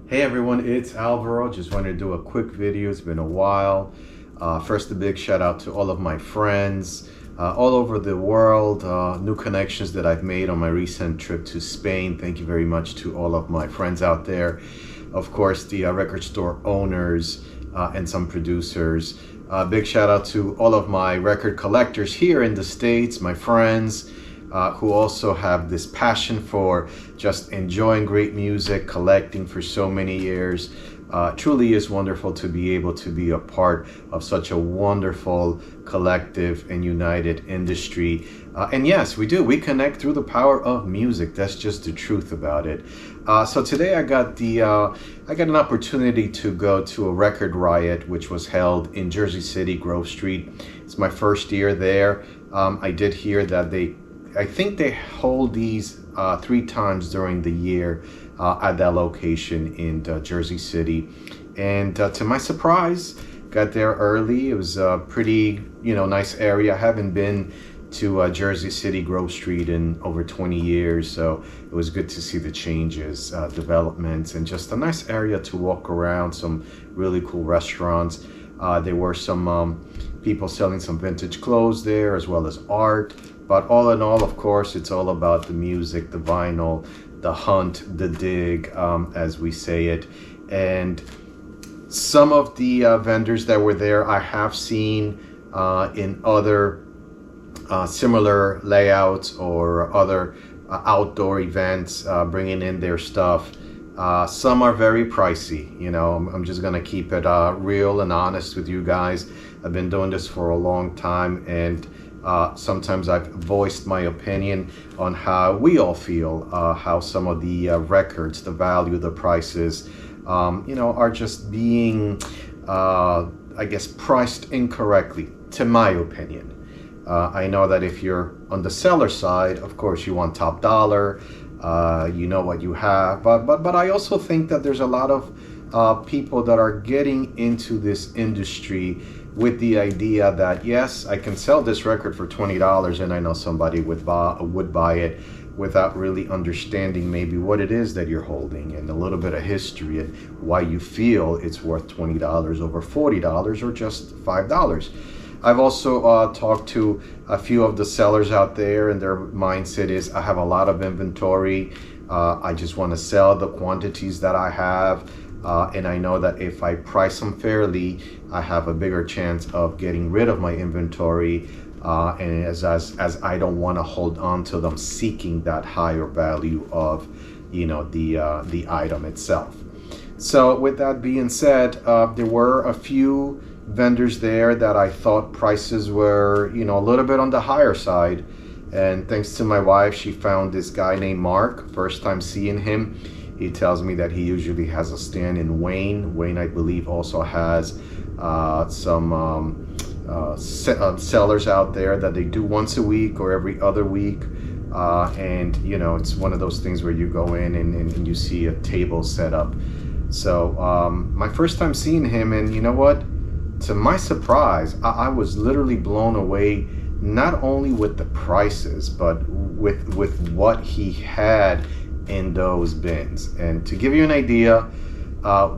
Hey everyone, it's Alvaro. Just wanted to do a quick video. It's been a while. First, a big shout out to all of my friends all over the world, new connections that I've made on my recent trip to Spain. Thank you very much to all of my friends out there. Of course, the record store owners and some producers. Big shout out to all of my record collectors here in the States, my friends. Who also have this passion for just enjoying great music, collecting for so many years. Truly is wonderful to be able to be a part of such a wonderful collective and united industry. And yes, we do. We connect through the power of music. That's just the truth about it. So today I got an opportunity to go to a record riot, which was held in Jersey City, Grove Street. It's my first year there. I did hear that I think they hold these 3 times during the year at that location in Jersey City. And to my surprise, got there early. It was a pretty, nice area. I haven't been to Jersey City, Grove Street in over 20 years. So it was good to see the changes, developments, and just a nice area to walk around, some really cool restaurants. There were some people selling some vintage clothes there, as well as art. But all in all, of course, it's all about the music, the vinyl, the hunt, the dig, as we say it. And some of the vendors that were there, I have seen in other similar layouts or other outdoor events, bringing in their stuff. Some are very pricey. I'm just gonna keep it real and honest with you guys. I've been doing this for a long time, and sometimes I've voiced my opinion on how we all feel, how some of the records, the value, the prices, are just being, I guess, priced incorrectly, to my opinion. I know that if you're on the seller side, of course, you want top dollar, you know what you have, but I also think that there's a lot of people that are getting into this industry with the idea that, yes, I can sell this record for $20 and I know somebody would buy it without really understanding maybe what it is that you're holding and a little bit of history and why you feel it's worth $20 over $40 or just $5. I've also talked to a few of the sellers out there, and their mindset is, I have a lot of inventory. I just want to sell the quantities that I have. And I know that if I price them fairly, I have a bigger chance of getting rid of my inventory. And as I don't want to hold on to them, seeking that higher value of, the item itself. So with that being said, there were a few vendors there that I thought prices were, a little bit on the higher side. And thanks to my wife, she found this guy named Mark. First time seeing him. He tells me that he usually has a stand in Wayne. Wayne, I believe, also has some sellers out there that they do once a week or every other week. And, it's one of those things where you go in and you see a table set up. So my first time seeing him, and you know what? To my surprise, I was literally blown away, not only with the prices, but with what he had in those bins. And to give you an idea,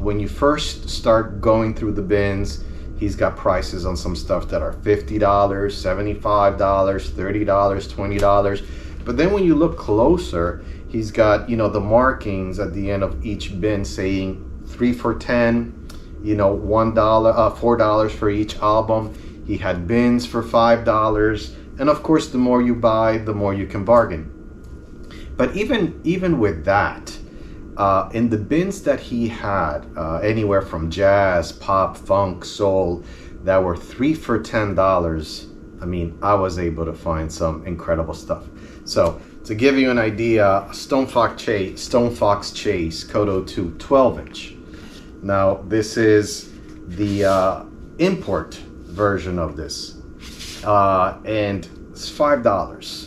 when you first start going through the bins, he's got prices on some stuff that are $50, $75, $30, $20. But then when you look closer, he's got, the markings at the end of each bin saying 3 for $10, $1, $4 for each album. He had bins for $5. And of course, the more you buy, the more you can bargain. But even with that, in the bins that he had, anywhere from jazz, pop, funk, soul, that were 3 for $10, I was able to find some incredible stuff. So to give you an idea, Stone Fox Chase Kodo 2 12-inch. Now this is the import version of this, and it's $5.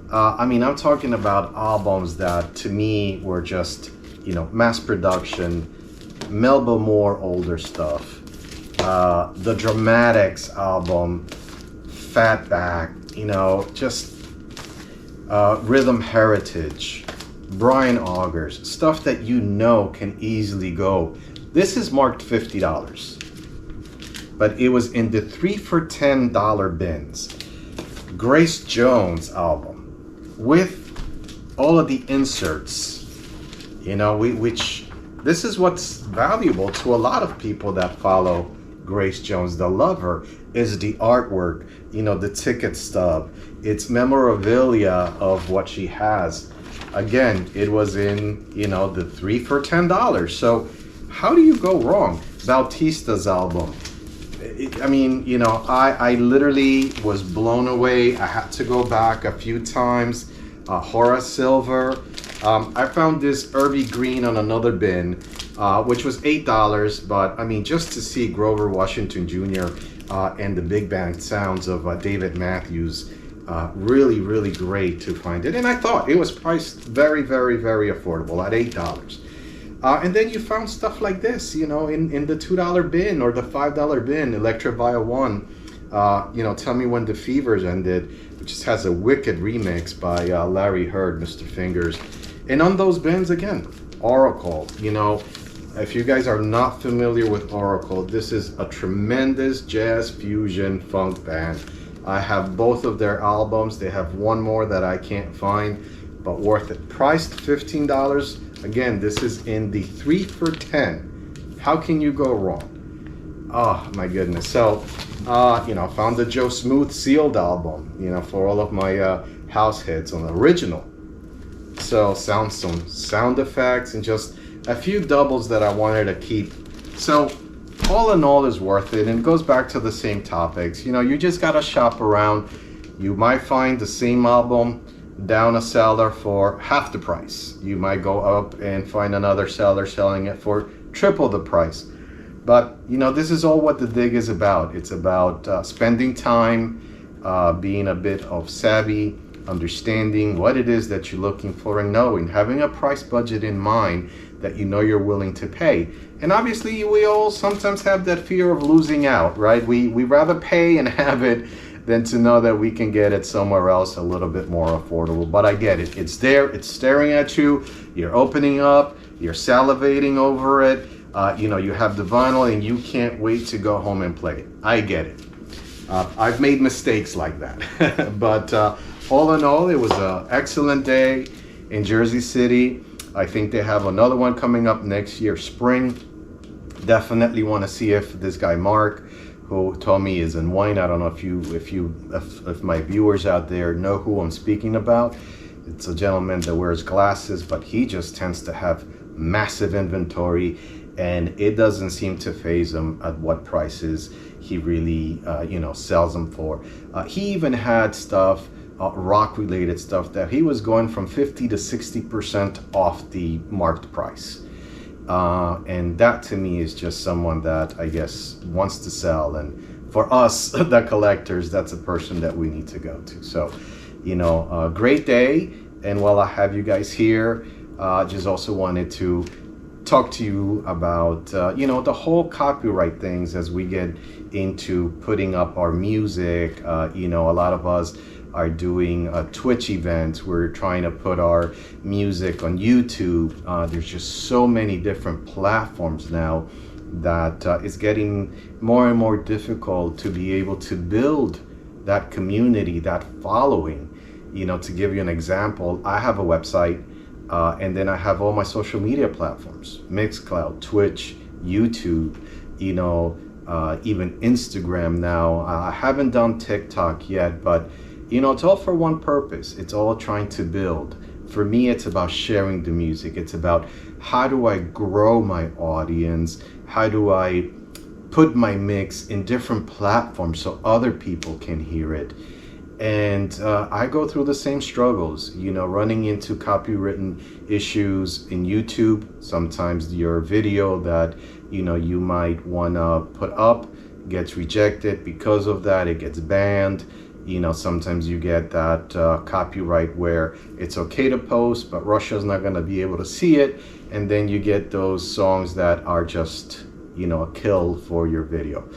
I'm talking about albums that to me were just, mass production, Melba Moore older stuff, the Dramatics album, Fatback, just Rhythm Heritage, Brian Augers, stuff that you know can easily go. This is marked $50, but it was in the 3 for $10 bins. Grace Jones album with all of the inserts, you know, which this is what's valuable to a lot of people that follow Grace Jones. The lover is the artwork, you know, the ticket stub, it's memorabilia of what she has. Again, it was in, you know, the 3 for $10. So how do you go wrong? Bautista's album. I mean, you know, I literally was blown away. I had to go back a few times. Horace Silver. I found this Irby Green on another bin, which was $8. But I mean, just to see Grover Washington Jr. And the big band sounds of David Matthews, really, really great to find it. And I thought it was priced very, very, very affordable at $8. And then you found stuff like this, you know, in the $2 bin or the $5 bin, Electrovia 1, you know, Tell Me When the Fever's Ended, which just has a wicked remix by Larry Heard, Mr. Fingers. And on those bins, again, Oracle, you know, if you guys are not familiar with Oracle, this is a tremendous jazz fusion funk band. I have both of their albums. They have one more that I can't find, but worth it. Priced $15. Again, this is in the 3 for $10. How can you go wrong? Oh my goodness. So, you know, found the Joe Smooth sealed album, you know, for all of my house hits on the original. So some sound effects and just a few doubles that I wanted to keep. So all in all is worth it, and it goes back to the same topics. You know, you just gotta shop around. You might find the same album down a seller for half the price. You might go up and find another seller selling it for triple the price. But you know, this is all what the dig is about. It's about spending time, being a bit of savvy, understanding what it is that you're looking for, and knowing, having a price budget in mind that you know you're willing to pay. And obviously we all sometimes have that fear of losing out, right? We rather pay and have it than to know that we can get it somewhere else a little bit more affordable. But I get it. It's there. It's staring at you. You're opening up. You're salivating over it. You know, you have the vinyl and you can't wait to go home and play it. I get it. I've made mistakes like that. But all in all, it was an excellent day in Jersey City. I think they have another one coming up next year, spring. Definitely want to see if this guy Mark, who told me is in wine. I don't know if my viewers out there know who I'm speaking about. It's a gentleman that wears glasses, but he just tends to have massive inventory, and it doesn't seem to faze him at what prices he really, you know, sells them for. He even had stuff, rock-related stuff, that he was going from 50 to 60% off the marked price. And that to me is just someone that I guess wants to sell, and for us the collectors, that's a person that we need to go to. So, you know, great day. And while I have you guys here, just also wanted to talk to you about you know, the whole copyright things as we get into putting up our music. You know, a lot of us are doing Twitch events. We're trying to put our music on YouTube. There's just so many different platforms now that it's getting more and more difficult to be able to build that community, that following. You know, to give you an example, I have a website, and then I have all my social media platforms: Mixcloud, Twitch, YouTube, you know, even Instagram now. I haven't done TikTok yet, but you know, it's all for one purpose. It's all trying to build. For me, it's about sharing the music. It's about how do I grow my audience? How do I put my mix in different platforms so other people can hear it? And I go through the same struggles, you know, running into copywritten issues in YouTube. Sometimes your video that, you know, you might want to put up gets rejected. Because of that, it gets banned. You know, sometimes you get that copyright where it's okay to post, but Russia's not going to be able to see it. And then you get those songs that are just, you know, a kill for your video.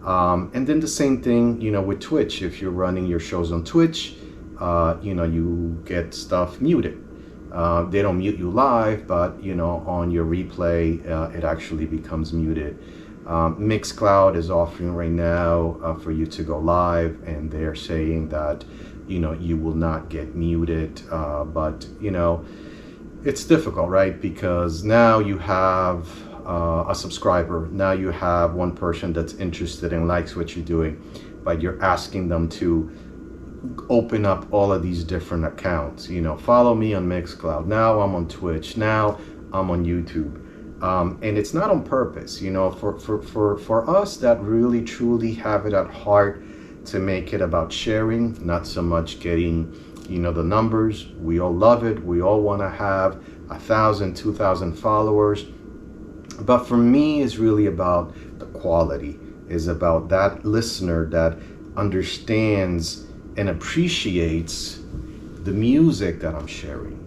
And then the same thing, you know, with Twitch. If you're running your shows on Twitch, you know, you get stuff muted. They don't mute you live, but on your replay, it actually becomes muted. Mixcloud is offering right now for you to go live, and they're saying that you will not get muted, but it's difficult, right? Because now you have a subscriber, now you have one person that's interested and likes what you're doing, but you're asking them to open up all of these different accounts. Follow me on Mixcloud, now I'm on Twitch, now I'm on YouTube. And it's not on purpose, for us that really truly have it at heart to make it about sharing, not so much getting, the numbers. We all love it. We all want to have 1,000, 2,000 followers. But for me, it's really about the quality, is about that listener that understands and appreciates the music that I'm sharing,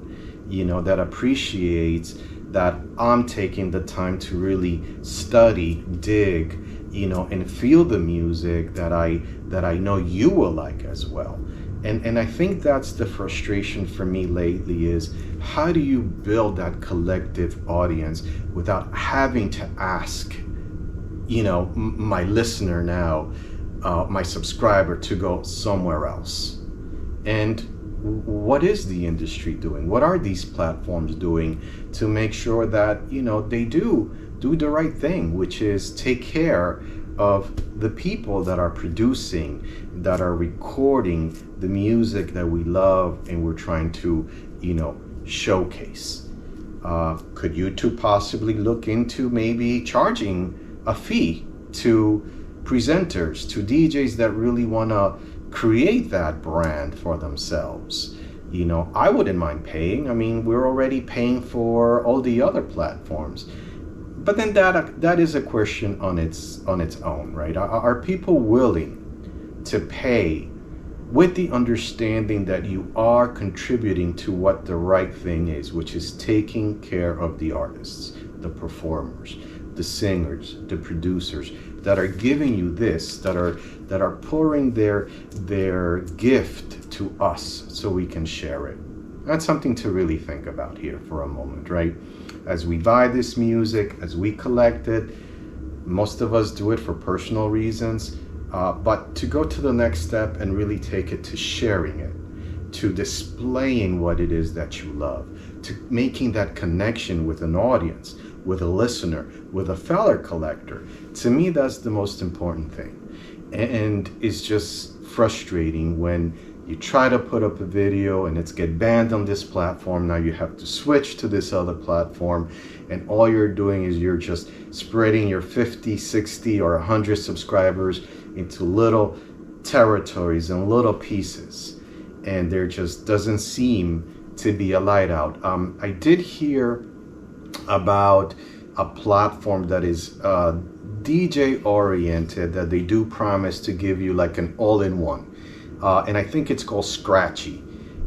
that appreciates that I'm taking the time to really study, dig, and feel the music that I know you will like as well. And I think that's the frustration for me lately, is how do you build that collective audience without having to ask, my listener now, my subscriber, to go somewhere else? And what is the industry doing? What are these platforms doing to make sure that, they do the right thing, which is take care of the people that are producing, that are recording the music that we love and we're trying to, showcase? Could YouTube possibly look into maybe charging a fee to presenters, to DJs that really want to create that brand for themselves? I wouldn't mind paying. I mean, we're already paying for all the other platforms. But then that is a question on its own, right? Are people willing to pay with the understanding that you are contributing to what the right thing is, which is taking care of the artists, the performers, the singers, the producers that are giving you this, that are pouring their gift to us so we can share it? That's something to really think about here for a moment, right? As we buy this music, as we collect it, most of us do it for personal reasons, but to go to the next step and really take it to sharing it, to displaying what it is that you love, to making that connection with an audience, with a listener, with a fellow collector. To me, that's the most important thing. And it's just frustrating when you try to put up a video and it's get banned on this platform. Now you have to switch to this other platform, and all you're doing is you're just spreading your 50, 60, or 100 subscribers into little territories and little pieces. And there just doesn't seem to be a light out. I did hear about a platform that is DJ oriented, that they do promise to give you like an all-in-one. And I think it's called Scratchy.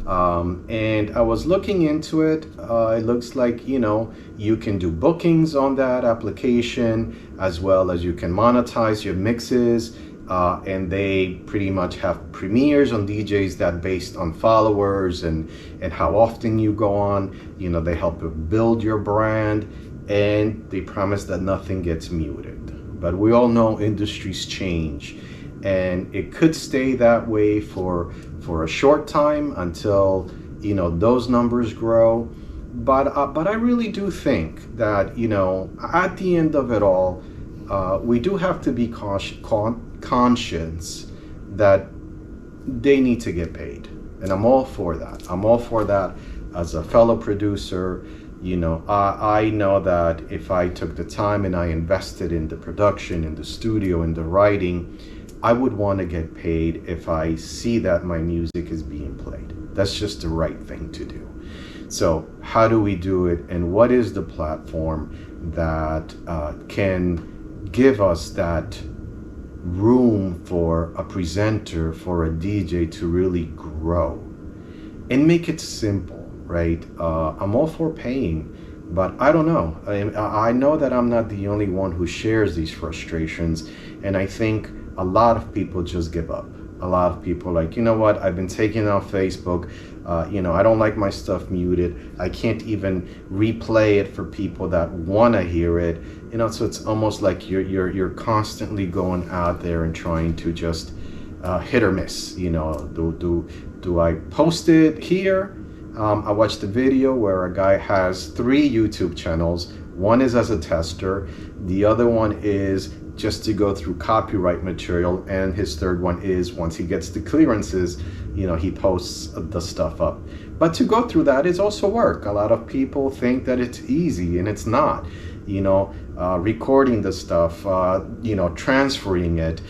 And I was looking into it. It looks like, you can do bookings on that application, as well as you can monetize your mixes. And they pretty much have premieres on DJs that based on followers and how often you go on. They help you build your brand, and they promise that nothing gets muted. But we all know industries change. And it could stay that way for a short time until those numbers grow. But I really do think that at the end of it all, we do have to be conscious that they need to get paid, and I'm all for that. I'm all for that as a fellow producer. I know that if I took the time and I invested in the production, in the studio, in the writing, I would want to get paid if I see that my music is being played. That's just the right thing to do. So how do we do it, and what is the platform that can give us that room for a presenter, for a DJ to really grow and make it simple, right? I'm all for paying, but I don't know. I know that I'm not the only one who shares these frustrations, and I think a lot of people just give up. a lot of people are like, you know what, I've been taking it off Facebook. I don't like my stuff muted. I can't even replay it for people that want to hear it. So it's almost like you're constantly going out there and trying to just hit or miss. Do I post it here? I watched a video where a guy has 3 YouTube channels. One is as a tester. The other one is just to go through copyright material. And his third one is once he gets the clearances, he posts the stuff up. But to go through that is also work. A lot of people think that it's easy, and it's not. Recording the stuff, transferring it,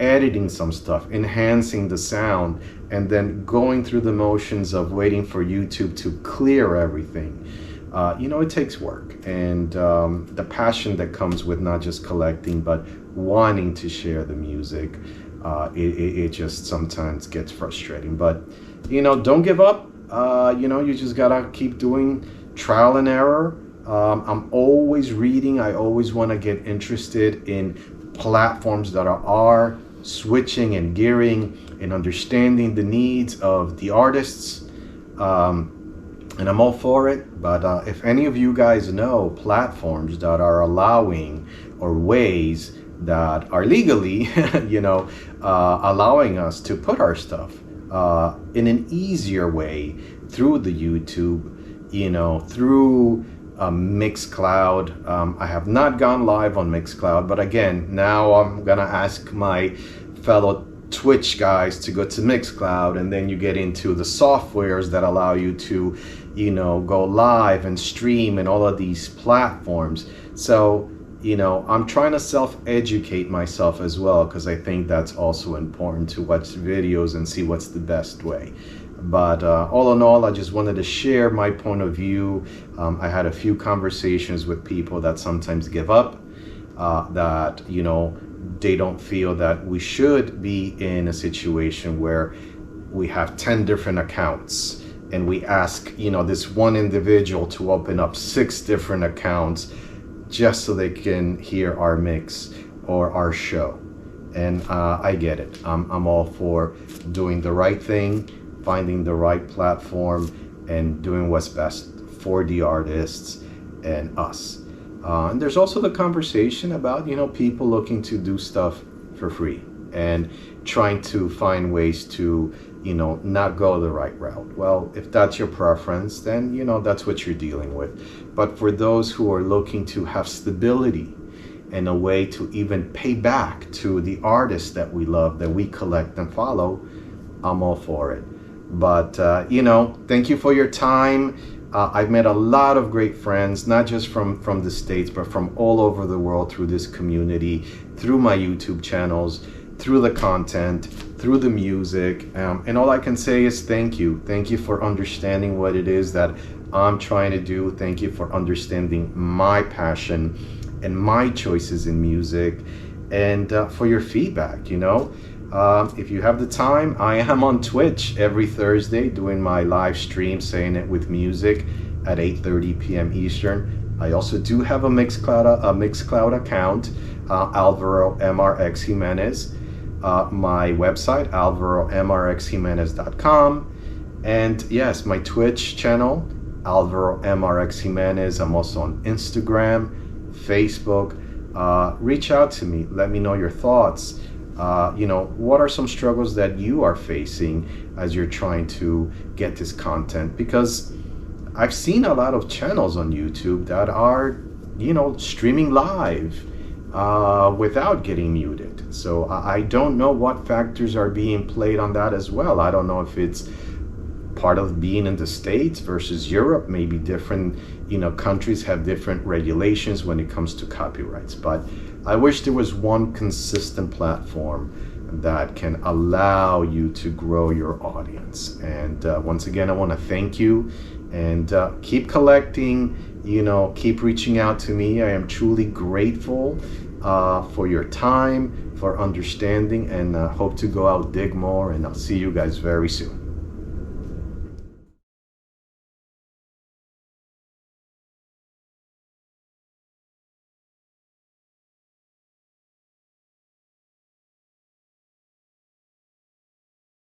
editing some stuff, enhancing the sound, and then going through the motions of waiting for YouTube to clear everything. It takes work, and the passion that comes with not just collecting, but wanting to share the music, it just sometimes gets frustrating. But, don't give up. You just gotta keep doing trial and error. I'm always reading. I always want to get interested in platforms that are switching and gearing and understanding the needs of the artists. And I'm all for it. But if any of you guys know platforms that are allowing or ways that are legally, allowing us to put our stuff in an easier way through the YouTube, through Mixcloud. I have not gone live on Mixcloud, but again, now I'm gonna ask my fellow Twitch guys to go to Mixcloud, and then you get into the softwares that allow you to, go live and stream and all of these platforms. So, I'm trying to self-educate myself as well, because I think that's also important to watch videos and see what's the best way. But all in all, I just wanted to share my point of view. I had a few conversations with people that sometimes give up, that, they don't feel that we should be in a situation where we have 10 different accounts and we ask, this one individual to open up 6 different accounts just so they can hear our mix or our show. And I get it. I'm all for doing the right thing, finding the right platform, and doing what's best for the artists and us. And there's also the conversation about, people looking to do stuff for free and trying to find ways to, not go the right route. Well, if that's your preference, then, that's what you're dealing with. But for those who are looking to have stability and a way to even pay back to the artists that we love, that we collect and follow, I'm all for it. But, thank you for your time. I've met a lot of great friends, not just from the States, but from all over the world through this community, through my YouTube channels, through the content, through the music. And all I can say is thank you. Thank you for understanding what it is that I'm trying to do. Thank you for understanding my passion and my choices in music, and for your feedback, If you have the time, I am on Twitch every Thursday doing my live stream, Saying It With Music, at 8:30 p.m. Eastern. I also do have a Mixcloud account, alvaromrxjimenez. My website, alvaromrxjimenez.com. And yes, my Twitch channel, alvaromrxjimenez. I'm also on Instagram, Facebook. Reach out to me. Let me know your thoughts. What are some struggles that you are facing as you're trying to get this content? Because I've seen a lot of channels on YouTube that are, streaming live without getting muted. So I don't know what factors are being played on that as well. I don't know if it's part of being in the States versus Europe. Maybe different, countries have different regulations when it comes to copyrights. But I wish there was one consistent platform that can allow you to grow your audience. And once again, I want to thank you, and keep collecting, keep reaching out to me. I am truly grateful for your time, for understanding, and hope to go out, dig more, and I'll see you guys very soon.